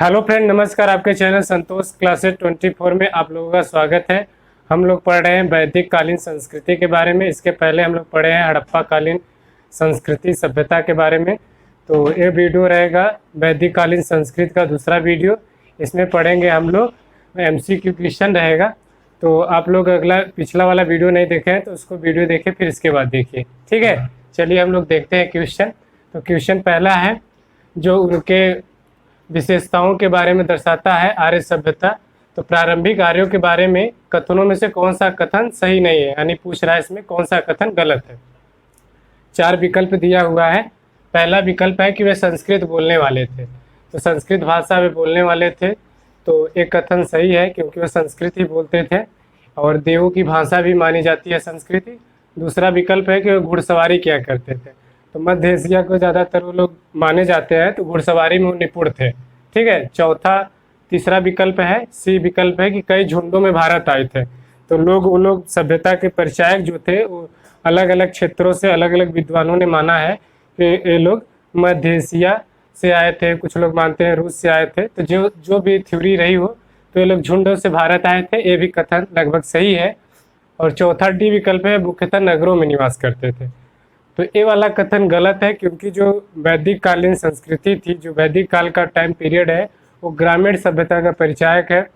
Hello friend, नमस्कार। आपके channel संतोष classes 24 में आप लोगों का स्वागत है। हम लोग पढ़ रहे हैं वैदिक कालीन संस्कृति के बारे में। इसके पहले हम लोग पढ़े हैं हड़प्पा कालीन संस्कृति सभ्यता के बारे में। तो ये वीडियो रहेगा वैदिक कालीन संस्कृति का दूसरा वीडियो। इसमें पढ़ेंगे हम लोग MCQ क्वेश्चन रहेगा। तो आप लोग अगला पिछला वाला वीडियो नहीं देखे हैं तो उसको वीडियो देखें, फिर इसके बाद देखिए, ठीक है। चलिए हम लोग देखते हैं क्वेश्चन। तो क्वेश्चन पहला है जो उनके विशेषताओं के बारे में दर्शाता है आर्य सभ्यता। तो प्रारंभिक आर्यों के बारे में कथनों में से कौन सा कथन सही नहीं है, यानी पूछ रहा है इसमें कौन सा कथन गलत है। 4 विकल्प दिया हुआ है। पहला विकल्प है कि वे संस्कृत बोलने वाले थे, तो संस्कृत भाषा वे बोलने वाले थे, तो एक कथन सही है क्योंकि वे संस्कृत ही बोलते थे और देवों की भाषा भी मानी जाती है संस्कृति। दूसरा विकल्प है कि वे घुड़सवारी किया करते थे, तो मध्य एशिया को ज़्यादातर वो लोग माने जाते हैं, तो घुड़सवारी में वो निपुण थे, ठीक है। तीसरा विकल्प है, सी विकल्प है कि कई झुंडों में भारत आए थे, तो वो लोग सभ्यता के परिचायक जो थे वो अलग अलग क्षेत्रों से अलग अलग विद्वानों ने माना है कि ये लोग मध्य एशिया से आए थे, कुछ लोग मानते हैं रूस से आए थे। तो जो भी थ्योरी रही हो, तो ये लोग झुंडों से भारत आए थे, ये भी कथन लगभग सही है। और चौथा डी विकल्प है, मुख्यतः नगरों में निवास करते थे, तो ये वाला कथन गलत है क्योंकि जो वैदिक कालीन संस्कृति थी, जो वैदिक काल का टाइम पीरियड है, वो ग्रामीण सभ्यता का परिचायक है।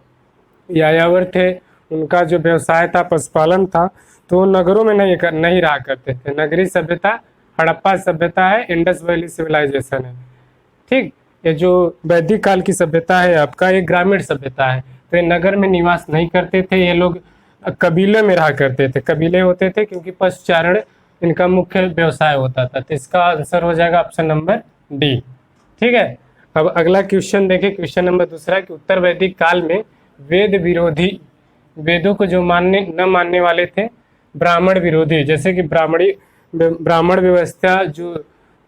यायावर थे, उनका जो व्यवसाय था पशुपालन था, तो नगरों में नहीं रहा करते थे। नगरीय सभ्यता हड़प्पा सभ्यता है, इंडस वैली सिविलाइजेशन है, ठीक। ये जो वैदिक काल की सभ्यता है आपका, ये ग्रामीण सभ्यता है, तो ये नगर में निवास नहीं करते थे। ये लोग कबीले में रहा करते थे, कबीले होते थे क्योंकि पशुचारण इनका मुख्य व्यवसाय होता था। तो इसका आंसर हो जाएगा ऑप्शन नंबर डी, ठीक है। अब अगला क्वेश्चन देखिए, क्वेश्चन नंबर दूसरा कि उत्तर वैदिक काल में वेद विरोधी, वेदों को जो न मानने वाले थे, ब्राह्मण विरोधी, जैसे कि ब्राह्मण व्यवस्था जो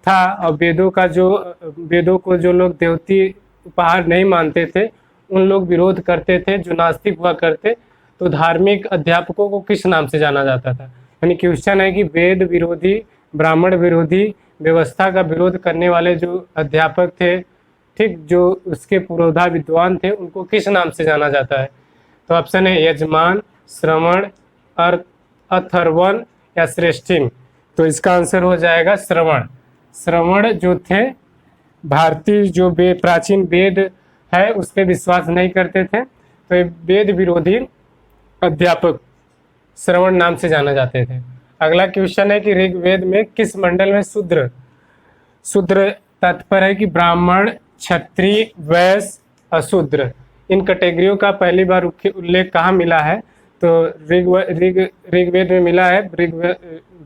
था, और वेदों को जो लोग देवती उपहार नहीं मानते थे, उन लोग विरोध करते थे, जो नास्तिक हुआ करते। तो धार्मिक अध्यापकों को किस नाम से जाना जाता था, यानी क्वेश्चन है कि वेद विरोधी, ब्राह्मण विरोधी व्यवस्था का विरोध करने वाले जो अध्यापक थे, ठीक, जो उसके पुरोधा विद्वान थे, उनको किस नाम से जाना जाता है। तो ऑप्शन है यजमान, श्रवण, अथर्वण या श्रेष्ठिन। तो इसका आंसर हो जाएगा श्रवण। श्रवण जो थे, भारतीय जो प्राचीन वेद है उस पर विश्वास नहीं करते थे, तो ये वेद विरोधी अध्यापक श्रवण नाम से जाना जाते थे। अगला क्वेश्चन है कि ऋग्वेद में किस मंडल में शूद्र तात्पर्य है कि ब्राह्मण, क्षत्रिय, वैश्य, अशूद्र, इन कैटेगरियों का पहली बार उल्लेख कहाँ मिला है। तो ऋग्वेद में मिला है।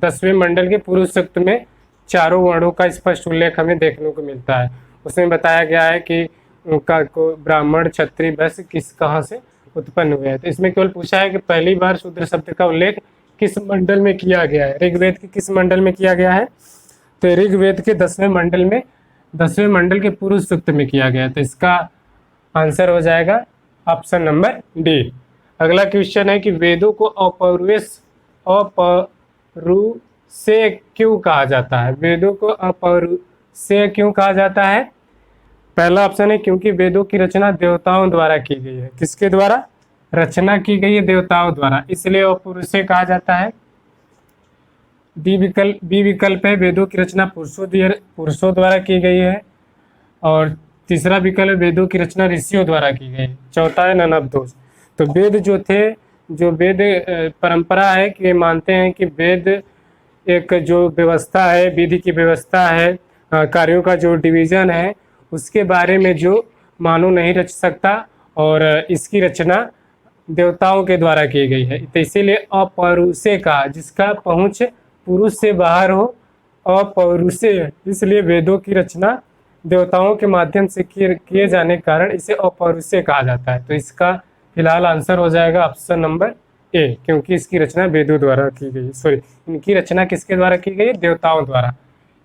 10वें मंडल के पुरुष सूक्त में चारों वर्णों का स्पष्ट उल्लेख हमें देखने को मिलता है। उसमें बताया गया है कि उनका को ब्राह्मण, क्षत्रिय, वैश्य कहाँ से उत्पन्न हुए हैं। तो इसमें केवल पूछा है कि पहली बार शूद्र शब्द का उल्लेख किस मंडल में किया गया है, ऋग्वेद के किस मंडल में किया गया है। तो ऋग्वेद के 10वें मंडल के पुरुष सूक्त में किया गया है। तो इसका आंसर हो जाएगा ऑप्शन नंबर डी। अगला क्वेश्चन है कि वेदों को अपौरुषेय क्यों कहा जाता है। वेदों को अपौरुषेय क्यों कहा जाता है। पहला ऑप्शन है क्योंकि वेदों की रचना देवताओं द्वारा की गई है। किसके द्वारा रचना की गई है? देवताओं द्वारा, इसलिए अपौरुषेय कहा जाता है। बी विकल्प है वेदों की रचना पुरुषों द्वारा की गई है। और तीसरा विकल्प वेदों की रचना ऋषियों द्वारा की गई है। चौथा है ननवदोष। तो वेद जो थे, जो वेद परंपरा है कि मानते हैं कि वेद एक जो व्यवस्था है, विधि की व्यवस्था है, कार्यों का जो डिवीजन है, उसके बारे में जो मानव नहीं रच सकता, और इसकी रचना देवताओं के द्वारा की गई है। तो इसीलिए अपौरुषेय कहा, जिसका पहुँच पुरुष से बाहर हो, अपौरुषेय। इसलिए वेदों की रचना देवताओं के माध्यम से किए जाने के कारण इसे अपौरुषेय कहा जाता है। तो इसका फिलहाल आंसर हो जाएगा ऑप्शन नंबर ए, क्योंकि इसकी रचना वेदों द्वारा की गई है। इनकी रचना किसके द्वारा की गई है? देवताओं द्वारा।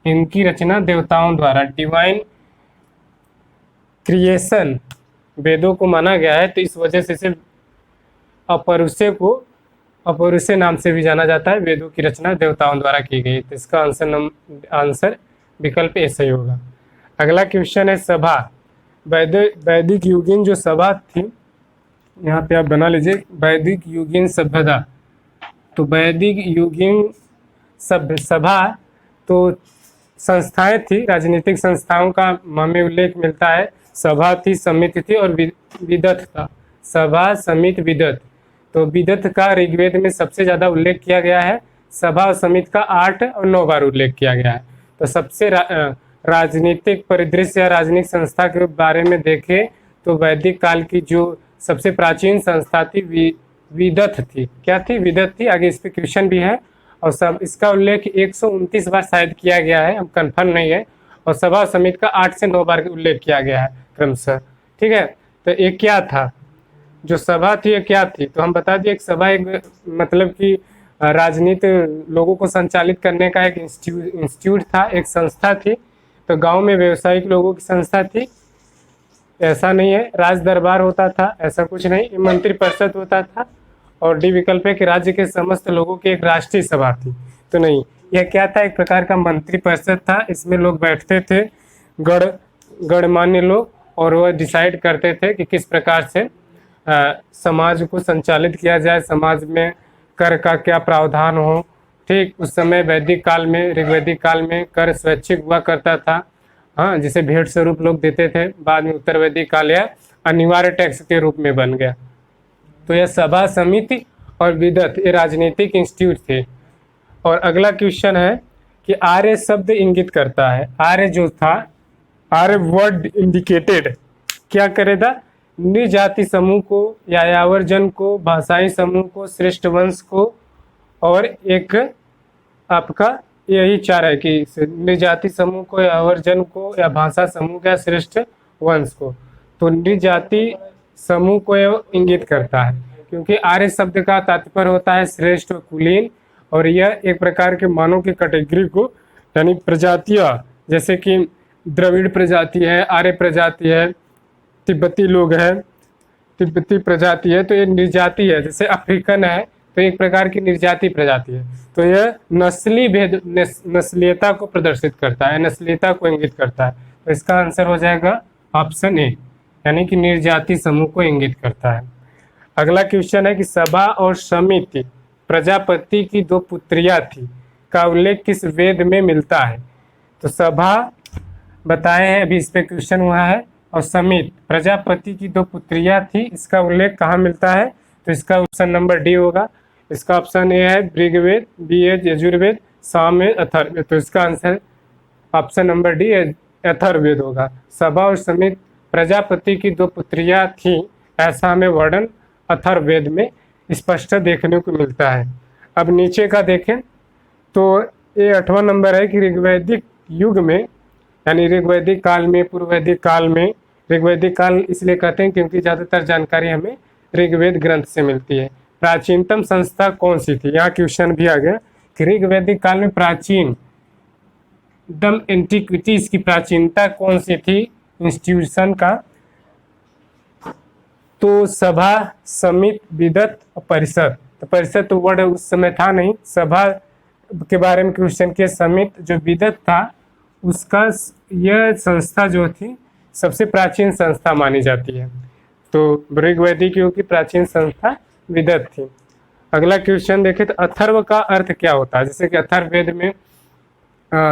इनकी रचना देवताओं द्वारा, डिवाइन क्रिएशन वेदों को माना गया है। तो इस वजह से इसे अपौरुषेय नाम से भी जाना जाता है। वेदों की रचना देवताओं द्वारा की गई। तो इसका आंसर विकल्प ए सही होगा। अगला क्वेश्चन है सभा वैदिक युगीन जो सभा थी, यहाँ पे आप बना लीजिए वैदिक युगीन सभ्यता। तो वैदिक युगीन सभा तो संस्थाएं थी, राजनीतिक संस्थाओं का हमें उल्लेख मिलता है। सभा थी, समिति थी और विदत था। सभा, समिति, विदत। तो विदत का ऋग्वेद में सबसे ज़्यादा उल्लेख किया गया है। सभा और समिति का 8 और 9 बार उल्लेख किया गया है। तो सबसे राजनीतिक परिदृश्य या राजनीतिक संस्था के बारे में देखें तो वैदिक काल की जो सबसे प्राचीन संस्था थी विदत थी। क्या थी? विदत थी। आगे इस पे क्वेश्चन भी है और सब इसका उल्लेख 129 बार शायद किया गया है, हम कंफर्म नहीं है। और सभा समिति का 8 से 9 बार उल्लेख किया गया है क्रमशः। ठीक है, तो एक क्या था जो सभा थी, ये क्या थी? तो हम बता दिए एक सभा एक मतलब कि राजनीति लोगों को संचालित करने का एक इंस्टीट्यूट था, एक संस्था थी। तो गांव में व्यवसायिक लोगों की संस्था थी, ऐसा नहीं है। राज दरबार होता था, ऐसा कुछ नहीं। मंत्रिपरिषद होता था और डी विकल्प है कि राज्य के समस्त लोगों की एक राष्ट्रीय सभा थी। तो नहीं, यह क्या था? एक प्रकार का मंत्रिपरिषद था। इसमें लोग बैठते थे, गणमान्य लोग, और वह डिसाइड करते थे कि किस प्रकार से समाज को संचालित किया जाए, समाज में कर का क्या प्रावधान हो। ठीक, उस समय वैदिक काल में, ऋग्वैदिक काल में कर स्वैच्छिक हुआ करता था। हाँ, जिसे भेंट स्वरूप लोग देते थे। बाद में उत्तर वैदिक काल यह अनिवार्य टैक्स के रूप में बन गया। तो यह सभा, समिति और विदत ये राजनीतिक इंस्टीट्यूट थे। और अगला क्वेश्चन है कि आर्य शब्द इंगित करता है। आर्य जो था, आर्य वर्ड इंडिकेटेड क्या करेगा? निर्जाति समूह को, यायावर जन को, भाषाई समूह को, श्रेष्ठ वंश को, और एक आपका यही चार है कि निर्जाति समूह को, यायावर जन को, या भाषा समूह को, या श्रेष्ठ वंश को। तो निर्जाति समूह को यह इंगित करता है, क्योंकि आर्य शब्द का तात्पर्य होता है श्रेष्ठ व कुलीन। और यह एक प्रकार के मानव की कैटेगरी को, यानी प्रजातियाँ, जैसे कि द्रविड़ प्रजाति है, आर्य प्रजाति है, तिब्बती लोग हैं, तिब्बती प्रजाति है, तो ये निर्जाति है। जैसे अफ्रीकन है तो एक प्रकार की निर्जाति प्रजाति है। तो यह नस्ली भेद, नस्लीयता को प्रदर्शित करता है, नस्लीयता को इंगित करता है। तो इसका आंसर हो जाएगा ऑप्शन ए, यानी कि निर्जाति समूह को इंगित करता है। अगला क्वेश्चन है कि सभा और समिति प्रजापति की 2 पुत्रियां थी का उल्लेख किस वेद में मिलता है? तो सभा बताए हैं, अभी इस पे क्वेश्चन हुआ है। और समिति प्रजापति की 2 पुत्रियां थी, इसका उल्लेख कहाँ मिलता है? तो इसका ऑप्शन नंबर डी होगा। इसका ऑप्शन ए है ऋग्वेद, बी है यजुर्वेद, सामवेद, अथर्ववेद। तो इसका answer option number D Atharvaveda होगा। सभा और समिति प्रजापति की 2 पुत्रियां थी, ऐसा हमें वर्णन अथर्ववेद में स्पष्ट देखने को मिलता है। अब नीचे का देखें तो ये 8वां नंबर है कि ऋग्वैदिक युग में, यानी ऋग्वैदिक काल में, पूर्व वैदिक काल में, ऋग्वैदिक काल इसलिए कहते हैं क्योंकि ज़्यादातर जानकारी हमें ऋग्वेद ग्रंथ से मिलती है। प्राचीनतम संस्था कौन सी थी? यहाँ क्वेश्चन भी आ गया कि ऋग्वैदिक काल में प्राचीन दम एंटिक्विटीज की प्राचीनता कौन सी थी इंस्टीट्यूशन का? तो सभा, समिति, विदत और परिषद। तो परिषद तो वर्ड उस समय था नहीं। सभा के बारे में क्वेश्चन किया। समिति जो विदत था उसका, यह संस्था जो थी सबसे प्राचीन संस्था मानी जाती है। तो ऋग्वैदिक युग की प्राचीन संस्था विदत थी। अगला क्वेश्चन देखें तो अथर्व का अर्थ क्या होता है? जैसे कि अथर्ववेद में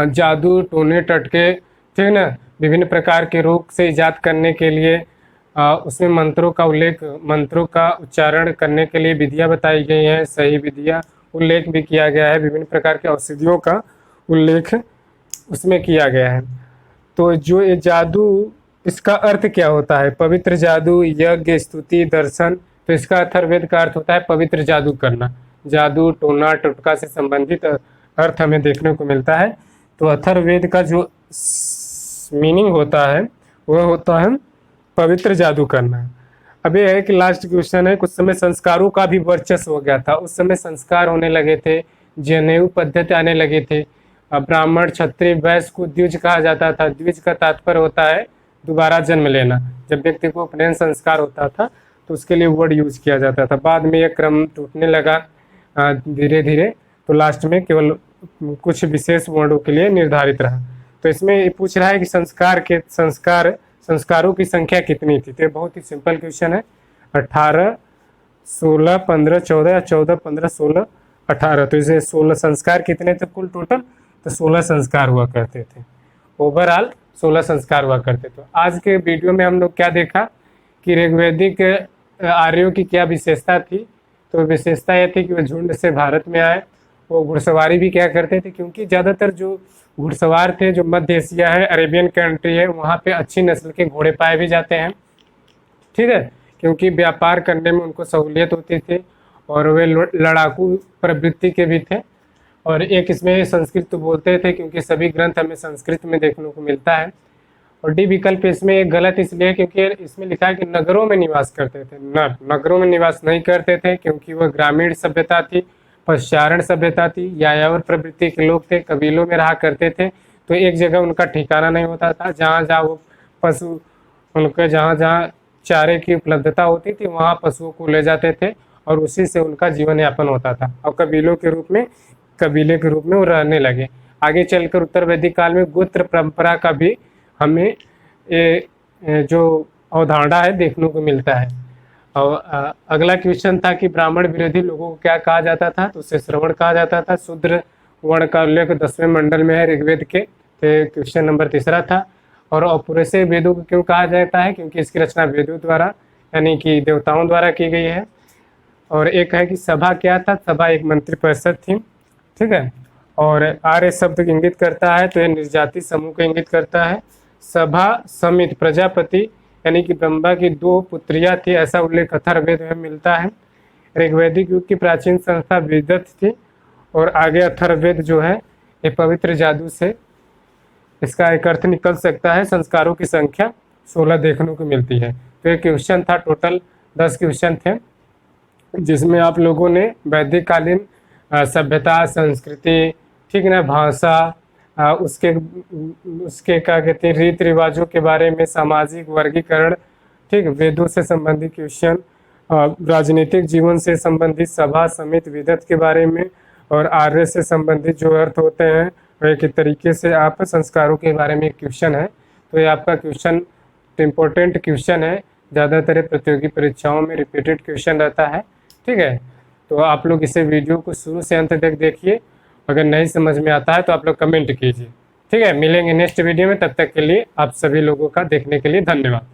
जादू, टोने, टटके, ठीक ना, विभिन्न प्रकार के रोग से इजाद करने के लिए उसमें मंत्रों का उल्लेख, मंत्रों का उच्चारण करने के लिए विधियाँ बताई गई हैं, सही विधियाँ उल्लेख भी किया गया है। विभिन्न प्रकार के औषधियों का उल्लेख उसमें किया गया है। तो जो ये जादू, इसका अर्थ क्या होता है? पवित्र जादू, यज्ञ, स्तुति, दर्शन। तो इसका अथर्ववेद का अर्थ होता है पवित्र जादू करना। जादू, टोना, टोटका से संबंधित अर्थ हमें देखने को मिलता है। तो अथर्ववेद का जो मीनिंग होता है वह होता है पवित्र जादू करना। अब ये है कि लास्ट क्वेश्चन है, कुछ समय संस्कारों का भी वर्चस्व हो गया था। उस समय संस्कार होने लगे थे, जनेऊ पद्धति आने लगे थे। ब्राह्मण, क्षत्रिय, वैश्य को द्विज कहा जाता था। द्विज का तात्पर्य होता है दोबारा जन्म लेना। जब व्यक्ति को उपनयन संस्कार होता था तो उसके लिए वर्ड यूज किया जाता था। बाद में यह क्रम टूटने लगा धीरे धीरे, तो लास्ट में केवल कुछ विशेष वर्णों के लिए निर्धारित रहा। तो इसमें ये पूछ रहा है कि संस्कार संस्कारों की संख्या कितनी थी? तो ये बहुत ही सिंपल क्वेश्चन है। 18, 16, 15, 14 या 14, 15, 16, 18। तो इसे 16 संस्कार कितने थे कुल टोटल? तो 16 संस्कार हुआ करते थे। ओवरऑल 16 संस्कार हुआ करते थे। आज के वीडियो में हम लोग क्या देखा कि ऋग्वैदिक आर्यों की क्या विशेषता थी। तो विशेषता यह थी कि वो झुंड से भारत में आए। वो घुड़सवारी भी क्या करते थे, क्योंकि ज़्यादातर जो घुड़सवार थे, जो मध्य एशिया है, अरेबियन कंट्री है, वहाँ पे अच्छी नस्ल के घोड़े पाए भी जाते हैं। ठीक है, क्योंकि व्यापार करने में उनको सहूलियत होती थी और वे लड़ाकू प्रवृत्ति के भी थे। और एक इसमें संस्कृत तो बोलते थे, क्योंकि सभी ग्रंथ हमें संस्कृत में देखने को मिलता है। और डी विकल्प इसमें एक गलत इसलिए क्योंकि इसमें लिखा है कि नगरों में निवास करते थे। नगरों में निवास नहीं करते थे, क्योंकि वह ग्रामीण सभ्यता थी, पश्चारण सभ्यता थी, यायावर प्रवृत्ति के लोग थे, कबीलों में रहा करते थे। तो एक जगह उनका ठिकाना नहीं होता था। जहाँ जहाँ वो पशु, उनके जहाँ जहाँ चारे की उपलब्धता होती थी, वहाँ पशुओं को ले जाते थे और उसी से उनका जीवन यापन होता था। और कबीले के रूप में वो रहने लगे। आगे चलकर उत्तर वैदिक काल में गोत्र परंपरा का भी हमें जो अवधारणा है देखने को मिलता है। और अगला क्वेश्चन था कि ब्राह्मण विरोधी लोगों को क्या कहा जाता था? तो उसे श्रवण कहा जाता था। शूद्र वर्ण का उल्लेख 10वें मंडल में है ऋग्वेद के। तो क्वेश्चन नंबर 3 था। और अपौरुषेय वेदों को क्यों कहा जाता है? क्योंकि इसकी रचना वेदों द्वारा यानी कि देवताओं द्वारा की गई है। और एक है कि सभा क्या था? सभा एक मंत्रिपरिषद थी। ठीक है। और आर्य शब्द इंगित करता है, तो यह निर्जाति समूह को इंगित करता है। सभा समित प्रजापति यानी कि ब्रह्मा की 2 पुत्रियां थी, ऐसा उल्लेख अथर्ववेद में मिलता है। ऋग्वैदिक युग की प्राचीन संस्था वेदत थी। और आगे अथर्ववेद जो है ये पवित्र जादू से, इसका एक अर्थ निकल सकता है संस्कारों की संख्या 16 देखने को मिलती है। तो ये क्वेश्चन था, टोटल 10 क्वेश्चन थे, जिसमें आप लोगों ने वैदिक कालीन सभ्यता, संस्कृति, ठीक ना, भाषा, उसके क्या कहते हैं, रीति रिवाजों के बारे में, सामाजिक वर्गीकरण, ठीक, वेदों से संबंधित क्वेश्चन, राजनीतिक जीवन से संबंधित, सभा समिति विदत के बारे में, और आर्य से संबंधित जो अर्थ होते हैं वह किस तरीके से आप संस्कारों के बारे में क्वेश्चन है। तो ये आपका क्वेश्चन इम्पोर्टेंट क्वेश्चन है, ज़्यादातर प्रतियोगी परीक्षाओं में रिपीटेड क्वेश्चन रहता है। ठीक है, तो आप लोग इसे वीडियो को शुरू से अंत तक देखिए। अगर नहीं समझ में आता है तो आप लोग कमेंट कीजिए। ठीक है, मिलेंगे नेक्स्ट वीडियो में। तब तक के लिए आप सभी लोगों का देखने के लिए धन्यवाद।